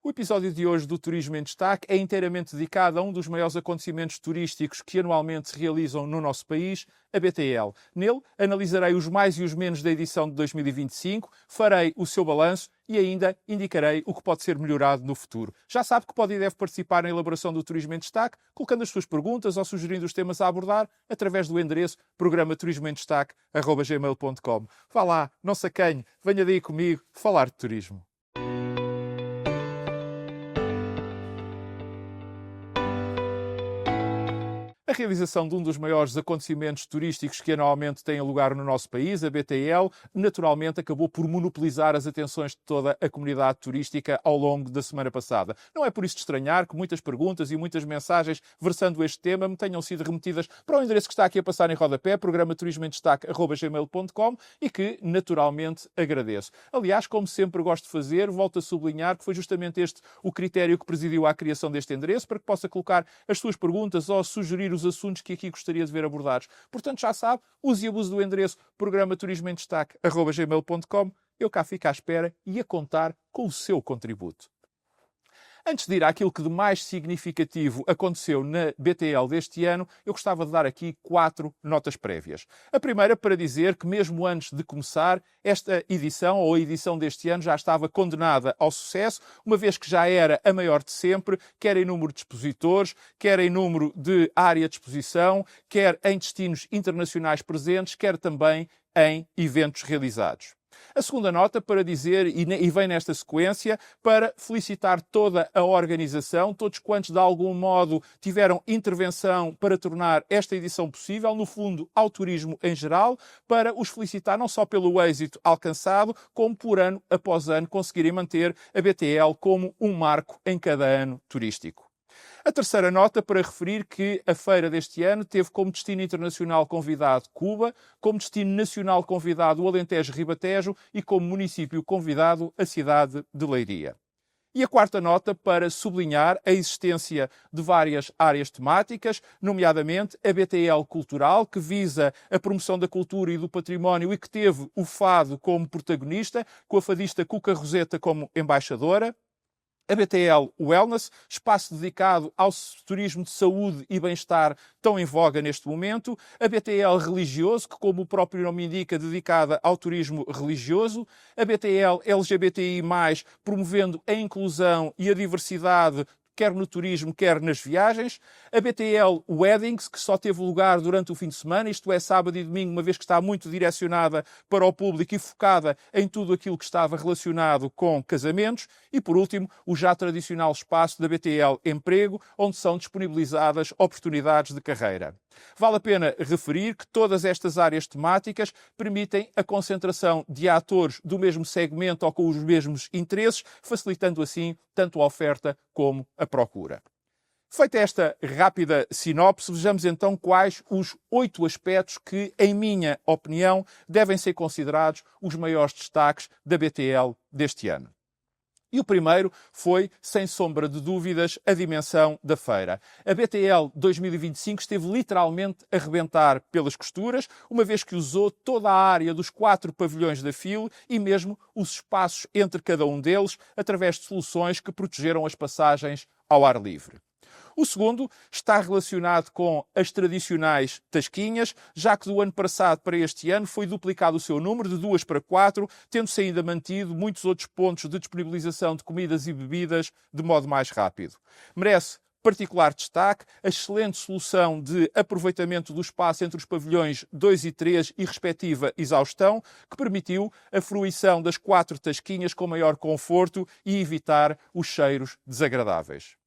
O episódio de hoje do Turismo em Destaque é inteiramente dedicado a um dos maiores acontecimentos turísticos que anualmente se realizam no nosso país, a BTL. Nele, analisarei os mais e os menos da edição de 2025, farei o seu balanço e ainda indicarei o que pode ser melhorado no futuro. Já sabe que pode e deve participar na elaboração do Turismo em Destaque, colocando as suas perguntas ou sugerindo os temas a abordar através do endereço programa turismoemdestaque@gmail.com. Vá lá, não se acanhe, venha daí comigo falar de turismo. A realização de um dos maiores acontecimentos turísticos que anualmente têm lugar no nosso país, a BTL, naturalmente acabou por monopolizar as atenções de toda a comunidade turística ao longo da semana passada. Não é por isso de estranhar que muitas perguntas e muitas mensagens versando este tema me tenham sido remetidas para o endereço que está aqui a passar em rodapé, programa turismoemdestaque@gmail.com, e que naturalmente agradeço. Aliás, como sempre gosto de fazer, volto a sublinhar que foi justamente este o critério que presidiu à criação deste endereço, para que possa colocar as suas perguntas ou sugerir os assuntos que aqui gostaria de ver abordados. Portanto, já sabe, use e abuse do endereço programa turismoemdestaque@gmail.com. Eu cá fico à espera e a contar com o seu contributo. Antes de ir àquilo que de mais significativo aconteceu na BTL deste ano, eu gostava de dar aqui 4 notas prévias. A primeira para dizer que mesmo antes de começar, esta edição, ou a edição deste ano, já estava condenada ao sucesso, uma vez que já era a maior de sempre, quer em número de expositores, quer em número de área de exposição, quer em destinos internacionais presentes, quer também em eventos realizados. A segunda nota para dizer, e vem nesta sequência, para felicitar toda a organização, todos quantos de algum modo tiveram intervenção para tornar esta edição possível, no fundo ao turismo em geral, para os felicitar não só pelo êxito alcançado, como por ano após ano conseguirem manter a BTL como um marco em cada ano turístico. A terceira nota para referir que a feira deste ano teve como destino internacional convidado Cuba, como destino nacional convidado o Alentejo-Ribatejo e como município convidado a cidade de Leiria. E a quarta nota para sublinhar a existência de várias áreas temáticas, nomeadamente a BTL Cultural, que visa a promoção da cultura e do património e que teve o fado como protagonista, com a fadista Cuca Roseta como embaixadora. A BTL Wellness, espaço dedicado ao turismo de saúde e bem-estar tão em voga neste momento. A BTL Religioso, que como o próprio nome indica, dedicada ao turismo religioso. A BTL LGBTI+, promovendo a inclusão e a diversidade, quer no turismo, quer nas viagens. A BTL Weddings, que só teve lugar durante o fim de semana, isto é, sábado e domingo, uma vez que está muito direcionada para o público e focada em tudo aquilo que estava relacionado com casamentos. E, por último, o já tradicional espaço da BTL Emprego, onde são disponibilizadas oportunidades de carreira. Vale a pena referir que todas estas áreas temáticas permitem a concentração de atores do mesmo segmento ou com os mesmos interesses, facilitando assim tanto a oferta como a procura. Feita esta rápida sinopse, vejamos então quais os 8 aspectos que, em minha opinião, devem ser considerados os maiores destaques da BTL deste ano. E o primeiro foi, sem sombra de dúvidas, a dimensão da feira. A BTL 2025 esteve literalmente a rebentar pelas costuras, uma vez que usou toda a área dos 4 pavilhões da FIL e mesmo os espaços entre cada um deles, através de soluções que protegeram as passagens ao ar livre. O segundo está relacionado com as tradicionais tasquinhas, já que do ano passado para este ano foi duplicado o seu número, de 2 para 4, tendo-se ainda mantido muitos outros pontos de disponibilização de comidas e bebidas de modo mais rápido. Merece particular destaque a excelente solução de aproveitamento do espaço entre os pavilhões 2 e 3 e respectiva exaustão, que permitiu a fruição das 4 tasquinhas com maior conforto e evitar os cheiros desagradáveis.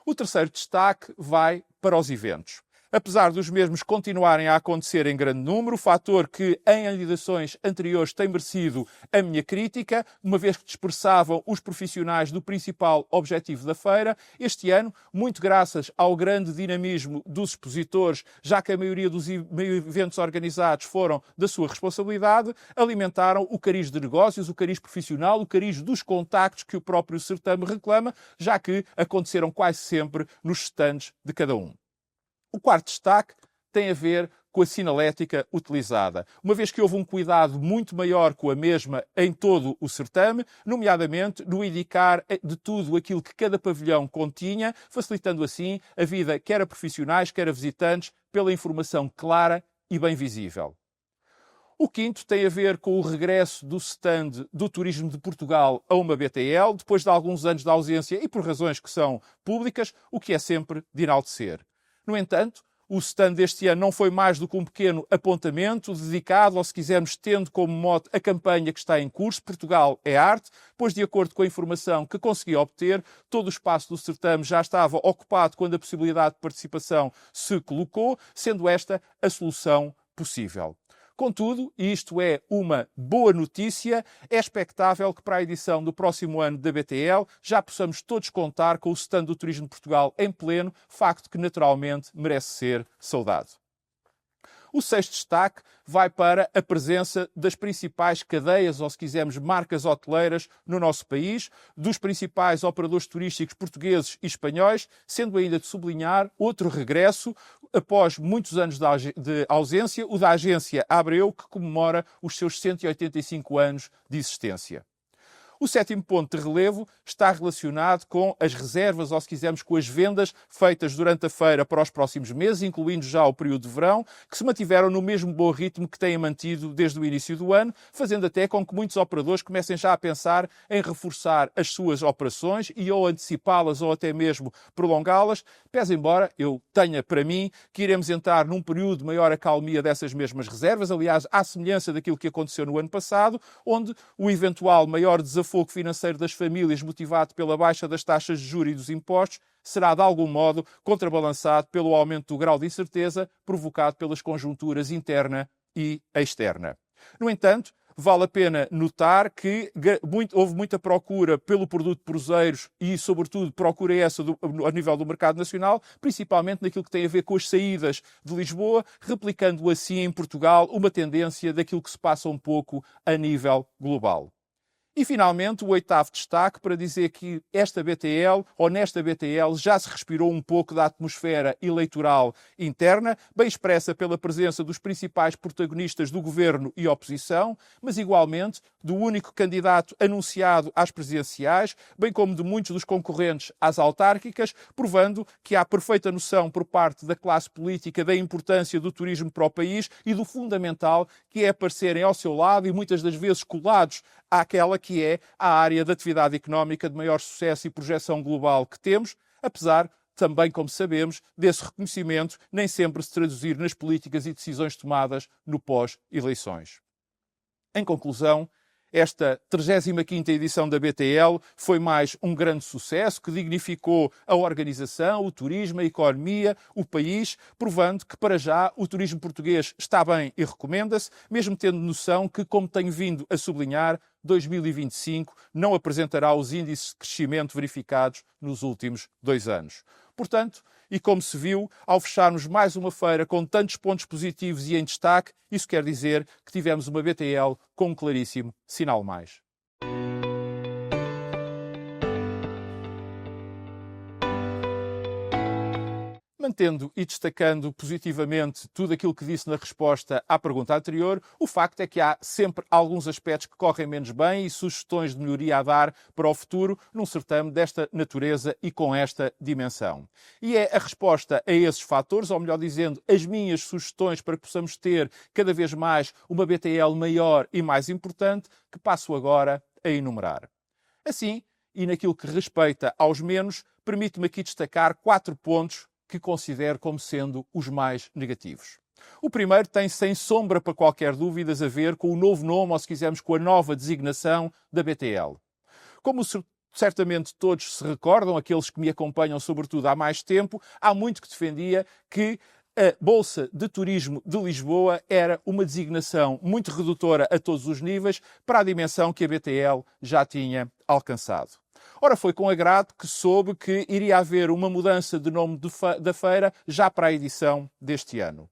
O terceiro destaque vai para os eventos. Apesar dos mesmos continuarem a acontecer em grande número, fator que em edições anteriores tem merecido a minha crítica, uma vez que dispersavam os profissionais do principal objetivo da feira, este ano, muito graças ao grande dinamismo dos expositores, já que a maioria dos eventos organizados foram da sua responsabilidade, alimentaram o cariz de negócios, o cariz profissional, o cariz dos contactos que o próprio certame reclama, já que aconteceram quase sempre nos stands de cada um. O quarto destaque tem a ver com a sinalética utilizada, uma vez que houve um cuidado muito maior com a mesma em todo o certame, nomeadamente no indicar de tudo aquilo que cada pavilhão continha, facilitando assim a vida quer a profissionais, quer a visitantes, pela informação clara e bem visível. O quinto tem a ver com o regresso do stand do Turismo de Portugal a uma BTL, depois de alguns anos de ausência e por razões que são públicas, o que é sempre de enaltecer. No entanto, o stand deste ano não foi mais do que um pequeno apontamento dedicado, ou se quisermos, tendo como mote a campanha que está em curso, Portugal é Arte, pois de acordo com a informação que consegui obter, todo o espaço do certame já estava ocupado quando a possibilidade de participação se colocou, sendo esta a solução possível. Contudo, e isto é uma boa notícia, é expectável que para a edição do próximo ano da BTL já possamos todos contar com o stand do Turismo de Portugal em pleno, facto que naturalmente merece ser saudado. O sexto destaque vai para a presença das principais cadeias, ou se quisermos, marcas hoteleiras no nosso país, dos principais operadores turísticos portugueses e espanhóis, sendo ainda de sublinhar outro regresso, após muitos anos de ausência, o da agência Abreu, que comemora os seus 185 anos de existência. O sétimo ponto de relevo está relacionado com as reservas, ou se quisermos, com as vendas feitas durante a feira para os próximos meses, incluindo já o período de verão, que se mantiveram no mesmo bom ritmo que têm mantido desde o início do ano, fazendo até com que muitos operadores comecem já a pensar em reforçar as suas operações e ou antecipá-las ou até mesmo prolongá-las, pese embora eu tenha para mim que iremos entrar num período de maior acalmia dessas mesmas reservas, aliás, à semelhança daquilo que aconteceu no ano passado, onde o eventual maior desafogo financeiro das famílias, motivado pela baixa das taxas de juros e dos impostos, será de algum modo contrabalançado pelo aumento do grau de incerteza provocado pelas conjunturas interna e externa. No entanto, vale a pena notar que houve muita procura pelo produto de cruzeiros e, sobretudo, procura essa a nível do mercado nacional, principalmente naquilo que tem a ver com as saídas de Lisboa, replicando assim em Portugal uma tendência daquilo que se passa um pouco a nível global. E, finalmente, o oitavo destaque para dizer que esta BTL, ou nesta BTL, já se respirou um pouco da atmosfera eleitoral interna, bem expressa pela presença dos principais protagonistas do governo e oposição, mas, igualmente, do único candidato anunciado às presidenciais, bem como de muitos dos concorrentes às autárquicas, provando que há perfeita noção por parte da classe política da importância do turismo para o país e do fundamental que é aparecerem ao seu lado e muitas das vezes colados àquela que é a área da atividade económica de maior sucesso e projeção global que temos, apesar também, como sabemos, desse reconhecimento nem sempre se traduzir nas políticas e decisões tomadas no pós-eleições. Em conclusão, esta 35ª edição da BTL foi mais um grande sucesso que dignificou a organização, o turismo, a economia, o país, provando que para já o turismo português está bem e recomenda-se, mesmo tendo noção que, como tenho vindo a sublinhar, 2025 não apresentará os índices de crescimento verificados nos últimos 2 anos. Portanto, e como se viu, ao fecharmos mais uma feira com tantos pontos positivos e em destaque, isso quer dizer que tivemos uma BTL com um claríssimo sinal mais. Mantendo e destacando positivamente tudo aquilo que disse na resposta à pergunta anterior, o facto é que há sempre alguns aspectos que correm menos bem e sugestões de melhoria a dar para o futuro num certame desta natureza e com esta dimensão. E é a resposta a esses fatores, ou melhor dizendo, as minhas sugestões para que possamos ter cada vez mais uma BTL maior e mais importante, que passo agora a enumerar. Assim, e naquilo que respeita aos menos, permite-me aqui destacar 4 pontos que considero como sendo os mais negativos. O primeiro tem, sem sombra para qualquer dúvida, a ver com o novo nome, ou se quisermos, com a nova designação da BTL. Como certamente todos se recordam, aqueles que me acompanham sobretudo há mais tempo, há muito que defendia que a Bolsa de Turismo de Lisboa era uma designação muito redutora a todos os níveis para a dimensão que a BTL já tinha alcançado. Ora, foi com agrado que soube que iria haver uma mudança de nome da feira já para a edição deste ano.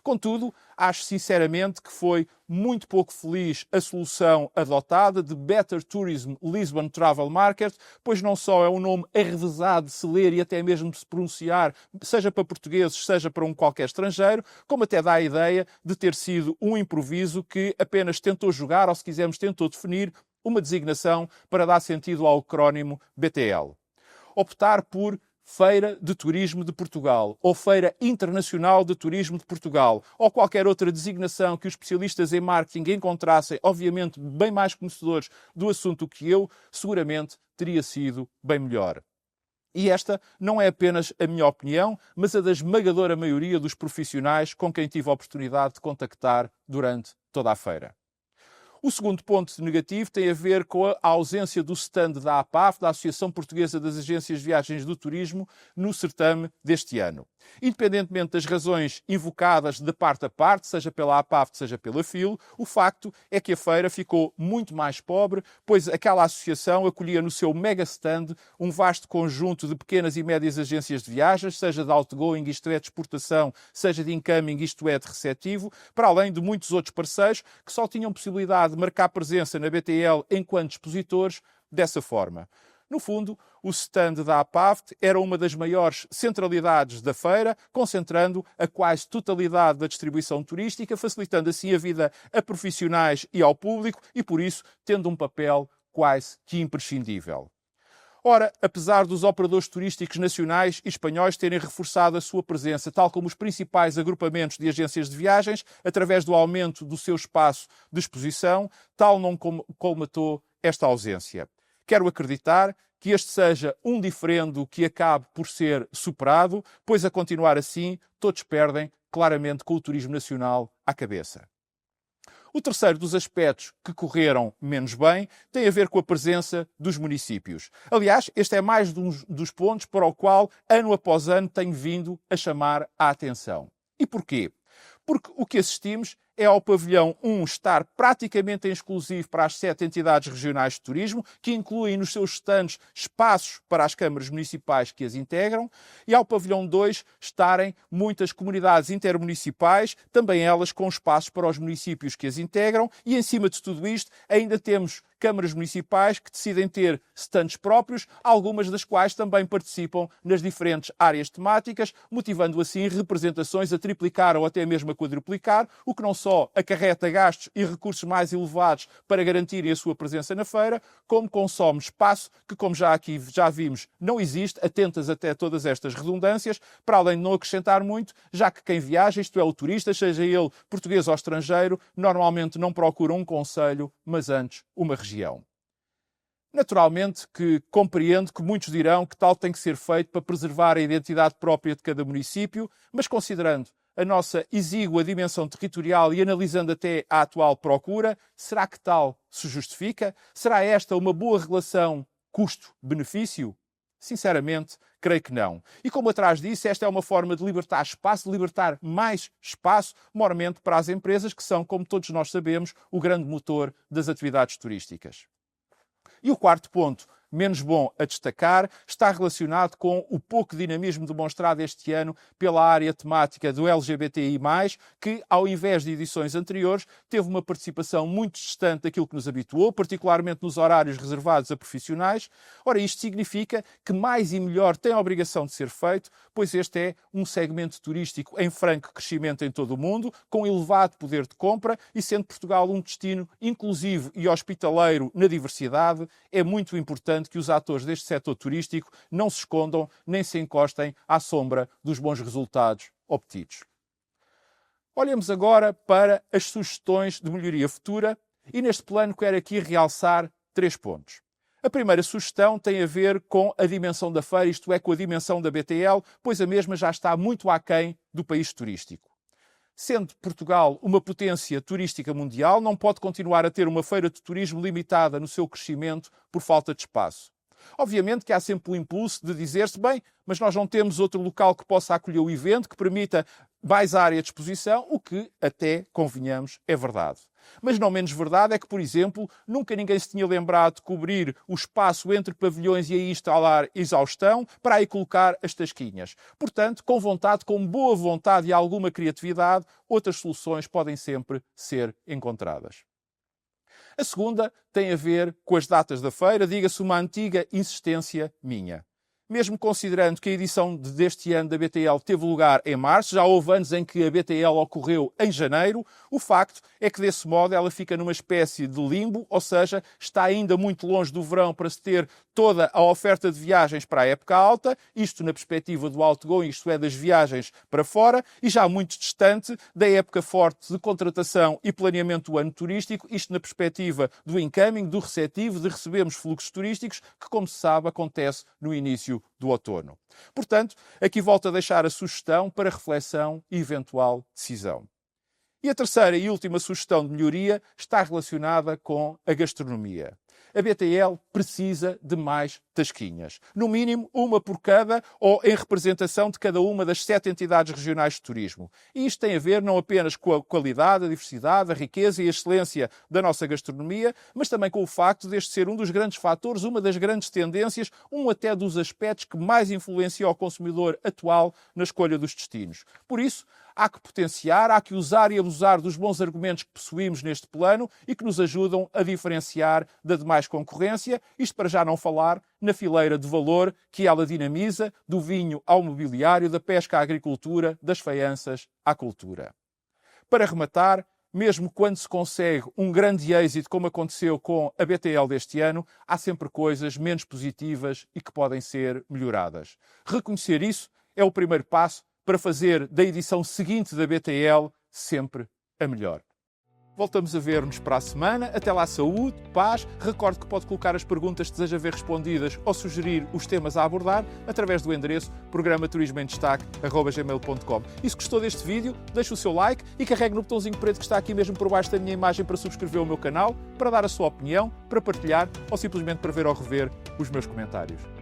Contudo, acho sinceramente que foi muito pouco feliz a solução adotada de Better Tourism Lisbon Travel Market, pois não só é um nome arrevesado de se ler e até mesmo de se pronunciar, seja para portugueses, seja para um qualquer estrangeiro, como até dá a ideia de ter sido um improviso que apenas tentou jogar, ou se quisermos, tentou definir uma designação para dar sentido ao acrónimo BTL. Optar por Feira de Turismo de Portugal, ou Feira Internacional de Turismo de Portugal, ou qualquer outra designação que os especialistas em marketing encontrassem, obviamente bem mais conhecedores do assunto que eu, seguramente teria sido bem melhor. E esta não é apenas a minha opinião, mas a da esmagadora maioria dos profissionais com quem tive a oportunidade de contactar durante toda a feira. O segundo ponto negativo tem a ver com a ausência do stand da APAF, da Associação Portuguesa das Agências de Viagens do Turismo, no certame deste ano. Independentemente das razões invocadas de parte a parte, seja pela APAF, seja pela FIL, o facto é que a feira ficou muito mais pobre, pois aquela associação acolhia no seu mega stand um vasto conjunto de pequenas e médias agências de viagens, seja de outgoing, isto é, de exportação, seja de incoming, isto é, de receptivo, para além de muitos outros parceiros que só tinham possibilidade de marcar presença na BTL enquanto expositores dessa forma. No fundo, o stand da APAFT era uma das maiores centralidades da feira, concentrando a quase totalidade da distribuição turística, facilitando assim a vida a profissionais e ao público e, por isso, tendo um papel quase que imprescindível. Ora, apesar dos operadores turísticos nacionais e espanhóis terem reforçado a sua presença, tal como os principais agrupamentos de agências de viagens, através do aumento do seu espaço de exposição, tal não colmatou esta ausência. Quero acreditar que este seja um diferendo que acabe por ser superado, pois a continuar assim, todos perdem claramente com o turismo nacional à cabeça. O terceiro dos aspectos que correram menos bem tem a ver com a presença dos municípios. Aliás, este é mais um dos pontos para o qual, ano após ano, tenho vindo a chamar a atenção. E porquê? Porque o que assistimos é ao pavilhão 1 estar praticamente em exclusivo para as 7 entidades regionais de turismo, que incluem nos seus stands espaços para as câmaras municipais que as integram, e ao pavilhão 2 estarem muitas comunidades intermunicipais, também elas com espaços para os municípios que as integram, e em cima de tudo isto ainda temos câmaras municipais que decidem ter stands próprios, algumas das quais também participam nas diferentes áreas temáticas, motivando assim representações a triplicar ou até mesmo a quadruplicar, o que não só acarreta gastos e recursos mais elevados para garantirem a sua presença na feira, como consome espaço que, como já vimos, não existe, atentas até todas estas redundâncias, para além de não acrescentar muito, já que quem viaja, isto é, o turista, seja ele português ou estrangeiro, normalmente não procura um concelho, mas antes uma região. Naturalmente que compreendo que muitos dirão que tal tem que ser feito para preservar a identidade própria de cada município, mas considerando a nossa exígua dimensão territorial e analisando até a atual procura, será que tal se justifica? Será esta uma boa relação custo-benefício? Sinceramente, creio que não. E como atrás disso, esta é uma forma de libertar espaço, de libertar mais espaço, mormente para as empresas que são, como todos nós sabemos, o grande motor das atividades turísticas. E o quarto ponto, menos bom a destacar, está relacionado com o pouco dinamismo demonstrado este ano pela área temática do LGBTI+, que, ao invés de edições anteriores, teve uma participação muito distante daquilo que nos habituou, particularmente nos horários reservados a profissionais. Ora, isto significa que mais e melhor tem a obrigação de ser feito, pois este é um segmento turístico em franco crescimento em todo o mundo, com elevado poder de compra, e sendo Portugal um destino inclusivo e hospitaleiro na diversidade, é muito importante que os atores deste setor turístico não se escondam nem se encostem à sombra dos bons resultados obtidos. Olhemos agora para as sugestões de melhoria futura e neste plano quero aqui realçar 3 pontos. A primeira sugestão tem a ver com a dimensão da feira, isto é, com a dimensão da BTL, pois a mesma já está muito aquém do país turístico. Sendo Portugal uma potência turística mundial, não pode continuar a ter uma feira de turismo limitada no seu crescimento por falta de espaço. Obviamente que há sempre o impulso de dizer-se, bem, mas nós não temos outro local que possa acolher o evento, que permita mais área de exposição, o que até, convenhamos, é verdade. Mas não menos verdade é que, por exemplo, nunca ninguém se tinha lembrado de cobrir o espaço entre pavilhões e aí instalar exaustão para aí colocar as tasquinhas. Portanto, com vontade, com boa vontade e alguma criatividade, outras soluções podem sempre ser encontradas. A segunda tem a ver com as datas da feira, diga-se uma antiga insistência minha. Mesmo considerando que a edição deste ano da BTL teve lugar em março, já houve anos em que a BTL ocorreu em janeiro, o facto é que desse modo ela fica numa espécie de limbo, ou seja, está ainda muito longe do verão para se ter toda a oferta de viagens para a época alta, isto na perspectiva do outgoing, isto é, das viagens para fora, e já muito distante da época forte de contratação e planeamento do ano turístico, isto na perspectiva do incoming, do receptivo, de recebermos fluxos turísticos, que, como se sabe, acontece no início do outono. Portanto, aqui volto a deixar a sugestão para reflexão e eventual decisão. E a terceira e última sugestão de melhoria está relacionada com a gastronomia. A BTL precisa de mais tasquinhas. No mínimo, uma por cada ou em representação de cada uma das 7 entidades regionais de turismo. E isto tem a ver não apenas com a qualidade, a diversidade, a riqueza e a excelência da nossa gastronomia, mas também com o facto deste ser um dos grandes fatores, uma das grandes tendências, um até dos aspectos que mais influencia o consumidor atual na escolha dos destinos. Por isso, há que potenciar, há que usar e abusar dos bons argumentos que possuímos neste plano e que nos ajudam a diferenciar da demais concorrência, isto para já não falar na fileira de valor que ela dinamiza, do vinho ao mobiliário, da pesca à agricultura, das faianças à cultura. Para rematar, mesmo quando se consegue um grande êxito, como aconteceu com a BTL deste ano, há sempre coisas menos positivas e que podem ser melhoradas. Reconhecer isso é o primeiro passo para fazer da edição seguinte da BTL sempre a melhor. Voltamos a ver-nos para a semana. Até lá, saúde, paz. Recorde que pode colocar as perguntas que deseja ver respondidas ou sugerir os temas a abordar através do endereço programaturισμemdestaque@gmail.com. E se gostou deste vídeo, deixe o seu like e carregue no botãozinho preto que está aqui mesmo por baixo da minha imagem para subscrever o meu canal, para dar a sua opinião, para partilhar ou simplesmente para ver ou rever os meus comentários.